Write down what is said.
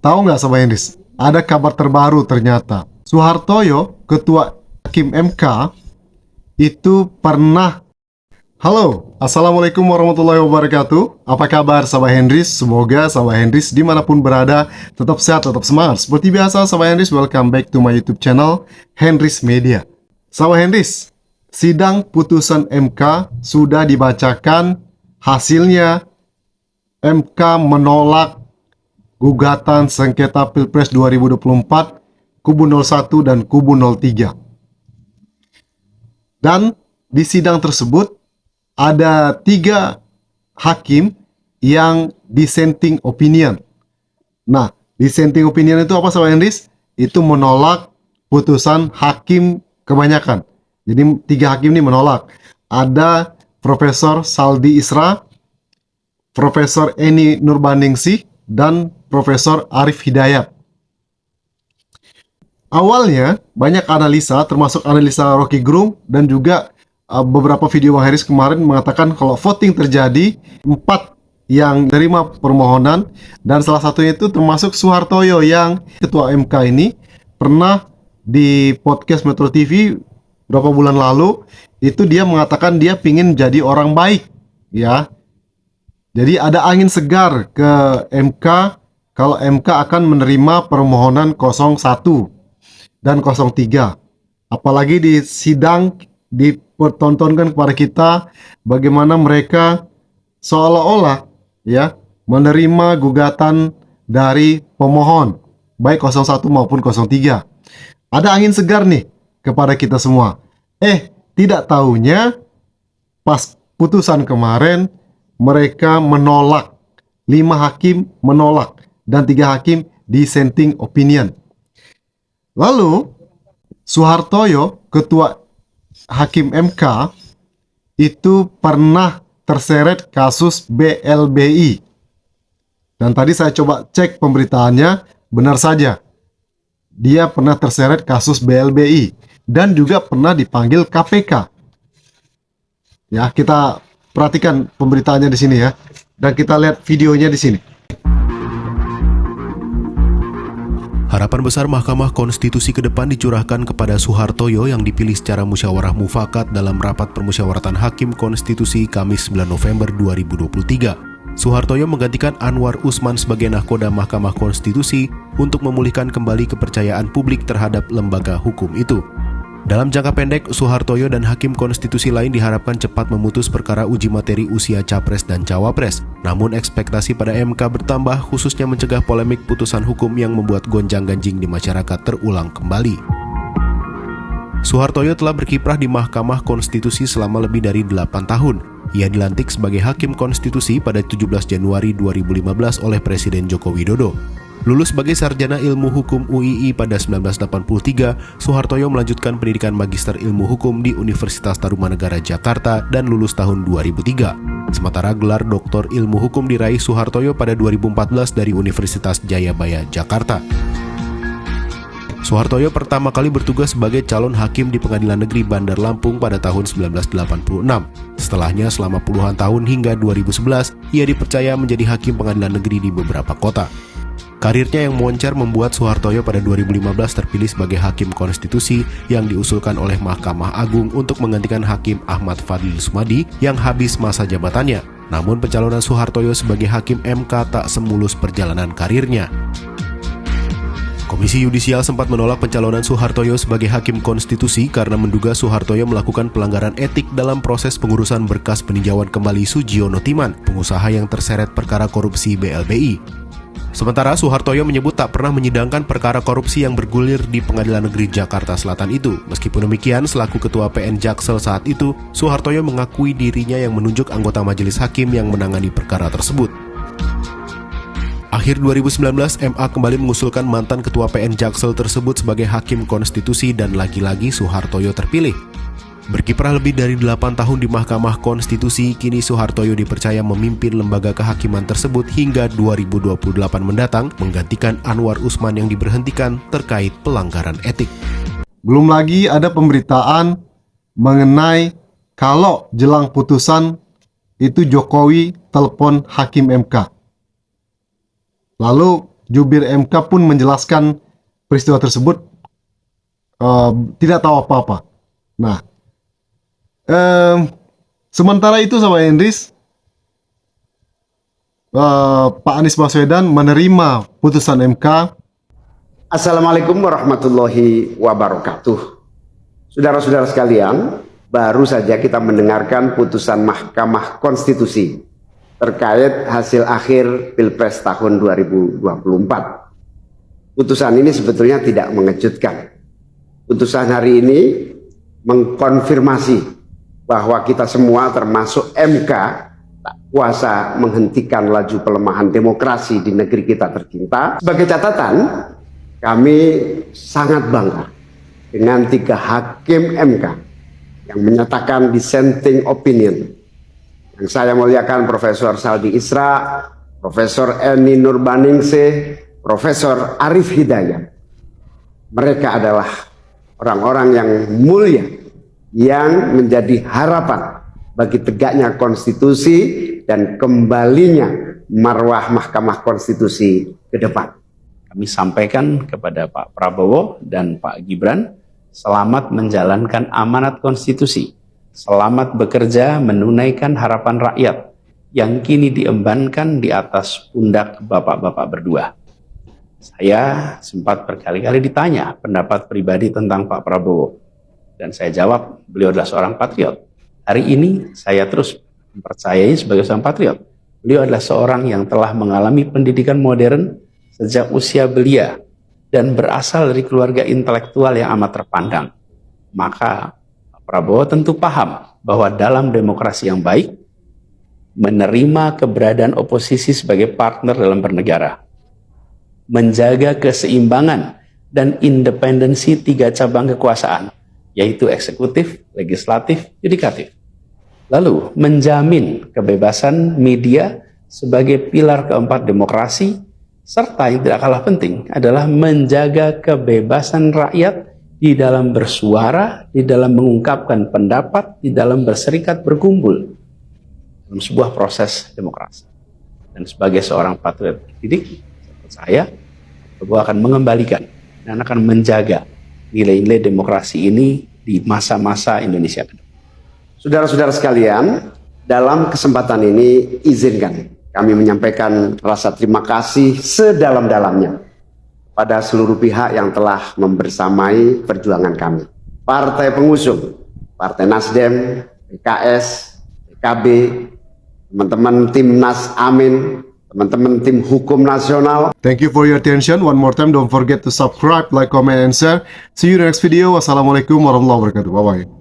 Tahu nggak Sobat Hendris? Ada kabar terbaru ternyata. Suhartoyo, Ketua Hakim MK, itu pernah... Halo, Assalamualaikum warahmatullahi wabarakatuh. Apa kabar Sobat Hendris? Semoga Sobat Hendris dimanapun berada tetap sehat, tetap semangat. Seperti biasa Sobat Hendris, welcome back to my YouTube channel, Hendris Media. Sobat Hendris, sidang putusan MK sudah dibacakan. Hasilnya, MK menolak gugatan sengketa Pilpres 2024 kubu 01 dan kubu 03. Dan di sidang tersebut ada 3 hakim yang dissenting opinion. Nah, dissenting opinion itu apa Sobat Hendris? Itu menolak putusan hakim kebanyakan. Jadi 3 hakim ini menolak. Ada Profesor Saldi Isra, Profesor Eni Nurbaningsih, dan Profesor Arif Hidayat. Awalnya banyak analisa, termasuk analisa Rocky Gerung dan juga beberapa video Bang Haris kemarin mengatakan kalau voting terjadi 4 yang menerima permohonan, dan salah satunya itu termasuk Suhartoyo yang Ketua MK ini pernah di podcast Metro TV beberapa bulan lalu itu dia mengatakan dia pingin jadi orang baik, ya. Jadi ada angin segar ke MK kalau MK akan menerima permohonan 01 dan 03. Apalagi di sidang dipertontonkan kepada kita bagaimana mereka seolah-olah ya menerima gugatan dari pemohon baik 01 maupun 03. Ada angin segar nih kepada kita semua. Tidak tahunya pas putusan kemarin mereka menolak, 5 hakim menolak, dan 3 hakim dissenting opinion. Lalu, Suhartoyo, Ketua Hakim MK, itu pernah terseret kasus BLBI. Dan tadi saya coba cek pemberitaannya, benar saja. Dia pernah terseret kasus BLBI, dan juga pernah dipanggil KPK. Ya, kita perhatikan pemberitaannya di sini ya, dan kita lihat videonya di sini. Harapan besar Mahkamah Konstitusi ke depan dicurahkan kepada Suhartoyo yang dipilih secara musyawarah mufakat dalam rapat permusyawaratan Hakim Konstitusi Kamis 9 November 2023. Suhartoyo menggantikan Anwar Usman sebagai nahkoda Mahkamah Konstitusi untuk memulihkan kembali kepercayaan publik terhadap lembaga hukum itu. Dalam jangka pendek, Suhartoyo dan hakim konstitusi lain diharapkan cepat memutus perkara uji materi usia Capres dan Cawapres. Namun ekspektasi pada MK bertambah, khususnya mencegah polemik putusan hukum yang membuat gonjang-ganjing di masyarakat terulang kembali. Suhartoyo telah berkiprah di Mahkamah Konstitusi selama lebih dari 8 tahun. Ia dilantik sebagai Hakim Konstitusi pada 17 Januari 2015 oleh Presiden Joko Widodo. Lulus sebagai Sarjana Ilmu Hukum UII pada 1983, Suhartoyo melanjutkan pendidikan Magister Ilmu Hukum di Universitas Tarumanegara Jakarta dan lulus tahun 2003. Sementara gelar Doktor Ilmu Hukum diraih Suhartoyo pada 2014 dari Universitas Jayabaya, Jakarta. Suhartoyo pertama kali bertugas sebagai calon hakim di Pengadilan Negeri Bandar Lampung pada tahun 1986. Setelahnya selama puluhan tahun hingga 2011, ia dipercaya menjadi hakim pengadilan negeri di beberapa kota. Karirnya yang moncer membuat Suhartoyo pada 2015 terpilih sebagai Hakim Konstitusi yang diusulkan oleh Mahkamah Agung untuk menggantikan Hakim Ahmad Fadlil Sumadi yang habis masa jabatannya. Namun pencalonan Suhartoyo sebagai Hakim MK tak semulus perjalanan karirnya. Komisi Yudisial sempat menolak pencalonan Suhartoyo sebagai Hakim Konstitusi karena menduga Suhartoyo melakukan pelanggaran etik dalam proses pengurusan berkas peninjauan kembali Sugiono Timan, pengusaha yang terseret perkara korupsi BLBI. Sementara Suhartoyo menyebut tak pernah menyidangkan perkara korupsi yang bergulir di Pengadilan Negeri Jakarta Selatan itu. Meskipun demikian, selaku Ketua PN Jaksel saat itu, Suhartoyo mengakui dirinya yang menunjuk anggota majelis hakim yang menangani perkara tersebut. Akhir 2019, MA kembali mengusulkan mantan Ketua PN Jaksel tersebut sebagai Hakim Konstitusi dan lagi-lagi Suhartoyo terpilih. Berkiprah lebih dari 8 tahun di Mahkamah Konstitusi, kini Suhartoyo dipercaya memimpin lembaga kehakiman tersebut hingga 2028 mendatang, menggantikan Anwar Usman yang diberhentikan terkait pelanggaran etik. Belum lagi ada pemberitaan mengenai kalau jelang putusan itu Jokowi telepon Hakim MK. Lalu jubir MK pun menjelaskan peristiwa tersebut tidak tahu apa-apa. Nah, sementara itu sama Indris, Pak Anies Baswedan menerima putusan MK. Assalamualaikum warahmatullahi wabarakatuh. Saudara-saudara sekalian, baru saja kita mendengarkan putusan Mahkamah Konstitusi terkait hasil akhir Pilpres tahun 2024. Putusan ini sebetulnya tidak mengejutkan. Putusan hari ini mengkonfirmasi bahwa kita semua termasuk MK tak kuasa menghentikan laju pelemahan demokrasi di negeri kita tercinta. Sebagai catatan, kami sangat bangga dengan 3 hakim MK yang menyatakan dissenting opinion. Yang saya muliakan Profesor Saldi Isra, Profesor Eni Nurbaningsih, Profesor Arif Hidayat. Mereka adalah orang-orang yang mulia yang menjadi harapan bagi tegaknya konstitusi dan kembalinya marwah Mahkamah Konstitusi ke depan. Kami sampaikan kepada Pak Prabowo dan Pak Gibran, selamat menjalankan amanat konstitusi, selamat bekerja menunaikan harapan rakyat yang kini diembankan di atas pundak bapak-bapak berdua. Saya sempat berkali-kali ditanya pendapat pribadi tentang Pak Prabowo, dan saya jawab, beliau adalah seorang patriot. Hari ini saya terus mempercayai sebagai seorang patriot. Beliau adalah seorang yang telah mengalami pendidikan modern sejak usia belia dan berasal dari keluarga intelektual yang amat terpandang. Maka Pak Prabowo tentu paham bahwa dalam demokrasi yang baik, menerima keberadaan oposisi sebagai partner dalam bernegara, menjaga keseimbangan dan independensi 3 cabang kekuasaan, yaitu eksekutif, legislatif, yudikatif. Lalu menjamin kebebasan media sebagai pilar keempat demokrasi, serta yang tidak kalah penting adalah menjaga kebebasan rakyat di dalam bersuara, di dalam mengungkapkan pendapat, di dalam berserikat berkumpul dalam sebuah proses demokrasi. Dan sebagai seorang patriot terdidik, saya akan mengembalikan dan akan menjaga nilai-nilai demokrasi ini di masa-masa Indonesia ke depan. Saudara-saudara sekalian, dalam kesempatan ini izinkan kami menyampaikan rasa terima kasih sedalam-dalamnya pada seluruh pihak yang telah membersamai perjuangan kami. Partai pengusung, Partai Nasdem, PKS, PKB, teman-teman Timnas Amin, teman-teman tim hukum nasional. Thank you for your attention. One more time, don't forget to subscribe, like, comment, and share. See you in the next video. Wassalamualaikum warahmatullahi wabarakatuh. Bye-bye.